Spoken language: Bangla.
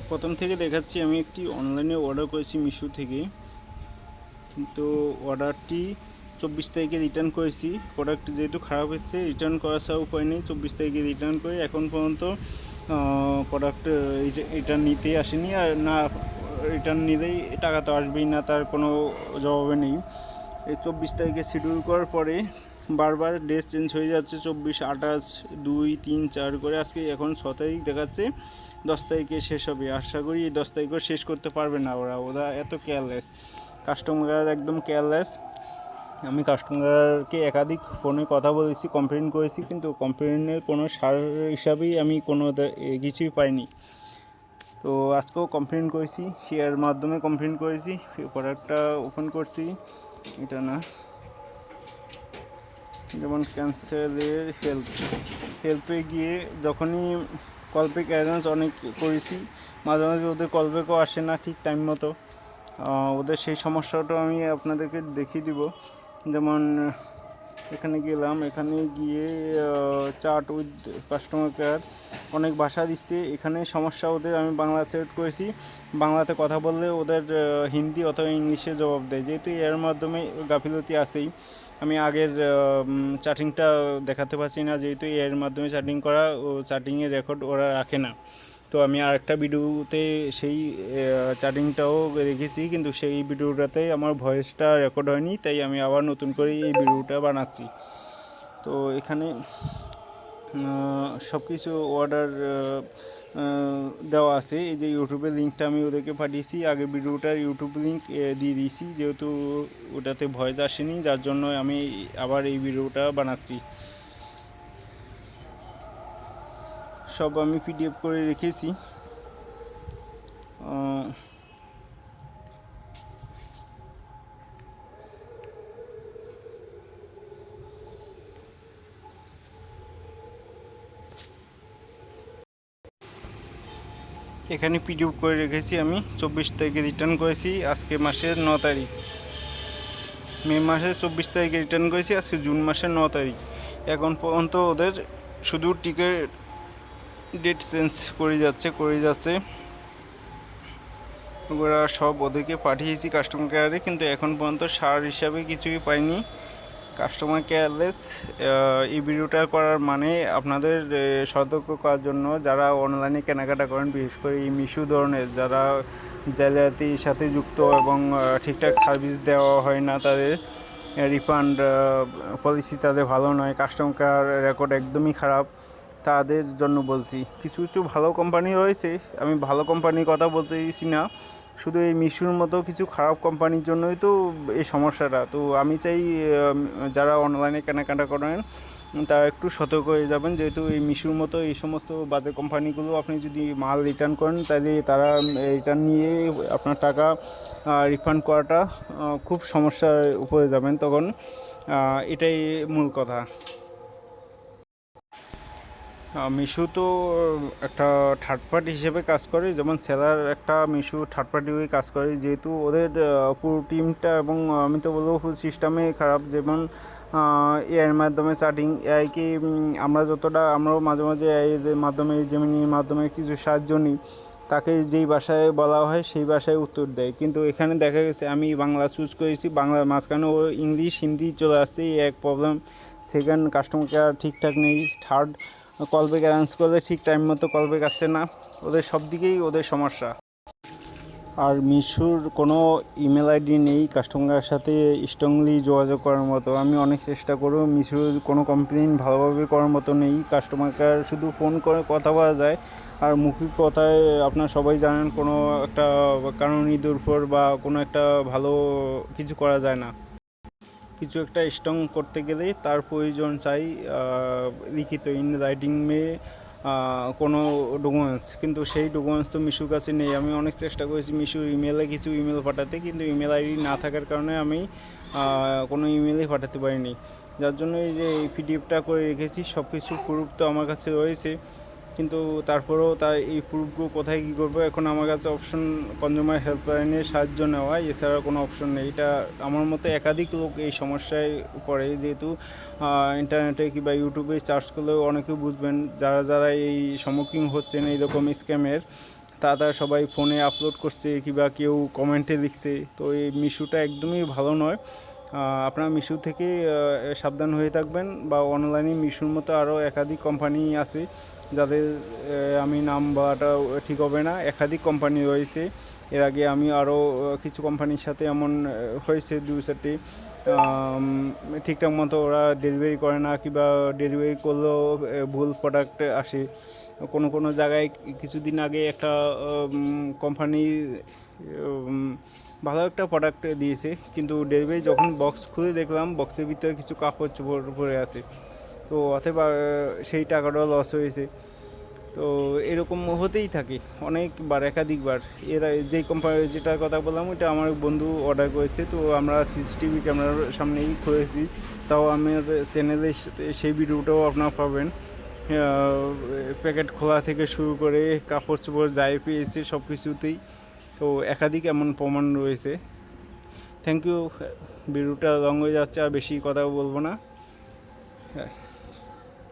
প্রথম থেকে দেখাচ্ছি, আমি একটি অনলাইনে অর্ডার করেছি মিশো থেকে, কিন্তু অর্ডারটি 24 তারিখে রিটার্ন করেছি। প্রোডাক্ট যেহেতু খারাপ এসেছে, রিটার্ন করা ছাড়া উপায় নেই। 24 তারিখে রিটার্ন করে এখন পর্যন্ত প্রোডাক্ট রিটার্ন নিতেই আসেনি। আর না রিটার্ন নিলেই টাকা তো আসবেই না, তার কোনো জবাবে নেই। এই 24 তারিখে শিডিউল করার পরে বারবার ডেট চেঞ্জ হয়ে যাচ্ছে, 24, 28, 2, 3, 4 করে। আজকে এখন 6 তারিখ দেখাচ্ছে, 10 তারিখে শেষ হবে। আশা করি এই 10 তারিখও শেষ করতে পারবে না ওরা এত কেয়ারলেস। কাস্টমার একদম কেয়ারলেস। আমি কাস্টমারকে একাধিক ফোনে কথা বলেছি, কমপ্লেন করেছি, কিন্তু কমপ্লেনের কোনো সার হিসাবেই আমি কোনো কিছুই পাইনি। তো আজকেও কমপ্লেন করেছি, শেয়ার মাধ্যমে কমপ্লেন করেছি। প্রোডাক্টটা ওপেন করছি, এটা না, যেমন ক্যান্সারের হেল্পে গিয়ে যখনই কল ব্যাক অ্যারেঞ্জ অনেক করেছি, মাঝে মাঝে ওদের কল ব্যাকও আসে না ঠিক টাইম মতো। ওদের সেই সমস্যাটাও আমি আপনাদেরকে দেখিয়ে দিব। যেমন এখানে গেলাম, এখানে গিয়ে চ্যাট উইথ কাস্টমার কেয়ার, অনেক ভাষা দিচ্ছে। এখানে সমস্যা ওদের, আমি বাংলা সিলেক্ট করেছি, বাংলাতে কথা বললে ওদের হিন্দি অথবা ইংলিশে জবাব দেয়। যেহেতু এর মাধ্যমে গাফিলতি আছেই, আমি আগের চ্যাটিংটা দেখাতে পারছি না, যেহেতু এর মাধ্যমে চ্যাটিং করা, ও চ্যাটিংয়ের রেকর্ড ওরা রাখে না। তো আমি আরেকটা ভিডিওতে সেই চ্যাটিংটাও রেখেছি, কিন্তু সেই ভিডিওটাতে আমার ভয়েসটা রেকর্ড হয়নি, তাই আমি আবার নতুন করে এই ভিডিওটা বানাচ্ছি। তো এখানে সব কিছু অর্ডার দেওয়া আছে। এই যে ইউটিউবের লিঙ্কটা আমি ওদেরকে পাঠিয়েছি, আগে ভিডিওটার ইউটিউব লিঙ্ক দিয়ে দিয়েছি, যেহেতু ওটাতে ভয়েস আসেনি, যার জন্য আমি আবার এই ভিডিওটা বানাচ্ছি। সব আমি পিডিএফ করে রেখেছি। এখানে পিডিএফ করে রেখেছি আমি। 24 তারিখে রিটার্ন করেছি, আজকে মাসের 9 তারিখ। মে মাসের 24 তারিখে রিটার্ন করেছি, আজকে জুন মাসের 9 তারিখ। এখন পর্যন্ত ওদের শুধু টিকিট ডেট চেঞ্জ করে যাচ্ছে। ওরা সব ওদেরকে পাঠিয়েছি কাস্টমার কেয়ারে, কিন্তু এখন পর্যন্ত সার হিসাবে কিছুই পাইনি। Customer careless. এই ভিডিওটা করার মানে আপনাদের সতর্ক করার জন্য, যারা অনলাইনে কেনাকাটা করেন, বিশেষ করে এই মিশো ধরনের, যারা জালিয়াতির সাথে যুক্ত এবং ঠিকঠাক সার্ভিস দেওয়া হয় না, তাদের রিফান্ড পলিসি তাদের ভালো নয়, কাস্টমার কেয়ার রেকর্ড একদমই খারাপ, তাদের জন্য বলছি। কিছু কিছু ভালো কোম্পানি রয়েছে, আমি ভালো কোম্পানির কথা বলতেছি না, শুধু এই মিশোর মতো কিছু খারাপ কোম্পানির জন্যই তো এই সমস্যাটা। তো আমি চাই যারা অনলাইনে কেনাকাটা করেন তারা একটু সতর্ক হয়ে যাবেন, যেহেতু এই মিশোর মতো এই সমস্ত বাজে কোম্পানিগুলো, আপনি যদি মাল রিটার্ন করেন তাহলে তারা রিটার্ন নিয়ে আপনার টাকা রিফান্ড করাটা খুব সমস্যার উপরে যাবেন তখন। এটাই মূল কথা। মিশো তো একটা থার্ড পার্টি হিসেবে কাজ করে, যেমন সেলার একটা মিশো থার্ড পার্টি হয়ে কাজ করে, যেহেতু ওদের পুরো টিমটা এবং আমি তো বলবো ফুল সিস্টেমে খারাপ। যেমন এআইয়ের মাধ্যমে চ্যাটিং, এআইকে আমরাও মাঝে মাঝে এআইয়ের মাধ্যমে, জেমিনির মাধ্যমে কিছু সাহায্য নিই, তাকে যেই ভাষায় বলা হয় সেই ভাষায় উত্তর দেয়। কিন্তু এখানে দেখা গেছে আমি বাংলা চুজ করেছি, বাংলার মাঝখানে ও ইংলিশ হিন্দি চলে আসছে, এই এক প্রবলেম। সেকেন্ড, কাস্টমার কেয়ার ঠিকঠাক নেই। থার্ড, কল ব্যাক অ্যারেঞ্জ করলে ঠিক টাইম মতো কল ব্যাক আসছে না। ওদের সব দিকেই ওদের সমস্যা। আর মিশোর কোনো ইমেল আইডি নেই কাস্টমারের সাথে স্ট্রংলি যোগাযোগ করার মতো। আমি অনেক চেষ্টা করেও মিশোর কোনো কমপ্লেন ভালোভাবে করার মতো নেই। কাস্টমার কেয়ার শুধু ফোন করে কথা বলা যায়, আর মুখিক কথায় আপনার সবাই জানেন, কোনো একটা কানুনি দুর্ফর বা কোনো একটা ভালো কিছু করা যায় না। কিছু একটা স্ট্রং করতে গেলেই তার প্রয়োজন চাই লিখিত, ইন রাইটিং মে কোনো ডকুমেন্টস, কিন্তু সেই ডকুমেন্টস তো মিশুর কাছে নেই। আমি অনেক চেষ্টা করেছি মিশুর ইমেলে কিছু ইমেল পাঠাতে, কিন্তু ইমেল আইডি না থাকার কারণে আমি কোনো ইমেলই পাঠাতে পারিনি। যার জন্য এই যে এই পিডিএফটা করে রেখেছি, সব কিছু প্রুফ তো আমার কাছে রয়েছে, কিন্তু তারপরেও এই প্রুফগুলো কোথায় কী করবো। এখন আমার কাছে অপশন কনজিউমার হেল্পলাইনের সাহায্য নেওয়া, এছাড়া কোনো অপশন নেই। এটা আমার মতো একাধিক লোক এই সমস্যায় পড়ে, যেহেতু ইন্টারনেটে কিংবা ইউটিউবে সার্চ করলেও অনেকে বুঝবেন, যারা যারা এই সম্মুখীন হচ্ছেন এইরকম স্ক্যামের, তারা সবাই ফোনে আপলোড করছে কিংবা কেউ কমেন্টে লিখছে। তো এই মিশোটা একদমই ভালো নয়। আপনারা মিশো থেকে সাবধান হয়ে থাকবেন। বা অনলাইনে মিশোর মতো আরও একাধিক কোম্পানি আছে যাদের আমি নাম বলাটা ঠিক হবে না। একাধিক কোম্পানি রয়েছে। এর আগে আমি আরও কিছু কোম্পানির সাথে এমন হয়েছে দু চারটে, ঠিকঠাক মতো ওরা ডেলিভারি করে না কিংবা ডেলিভারি করলেও ভুল প্রোডাক্ট আসে। কোনো কোনো জায়গায় কিছুদিন আগে একটা কোম্পানি ভালো একটা প্রোডাক্ট দিয়েছে, কিন্তু ডেলিভারি যখন বক্স খুলে দেখলাম বক্সের ভিতরে কিছু কাপড় চোপড় পরে আছে। তো অথবা সেই টাকাটাও লস হয়েছে। তো এরকম হতেই থাকে অনেকবার, একাধিকবার। এরা যেই কোম্পানি যেটার কথা বললাম ওইটা আমার বন্ধু অর্ডার করেছে। তো আমরা সিসিটিভি ক্যামেরার সামনেই খুলেছি। তাও আমার চ্যানেলে সেই ভিডিওটাও আপনারা পাবেন। প্যাকেট খোলা থেকে শুরু করে কাপড় চোপড় যাই পেয়েছে সব কিছুতেই। তো একাধিক এমন প্রমাণ রয়েছে। Thank you. ভিডিওটা লং হয়ে যাচ্ছে, আর বেশি কথা বলবো না। হ্যাঁ।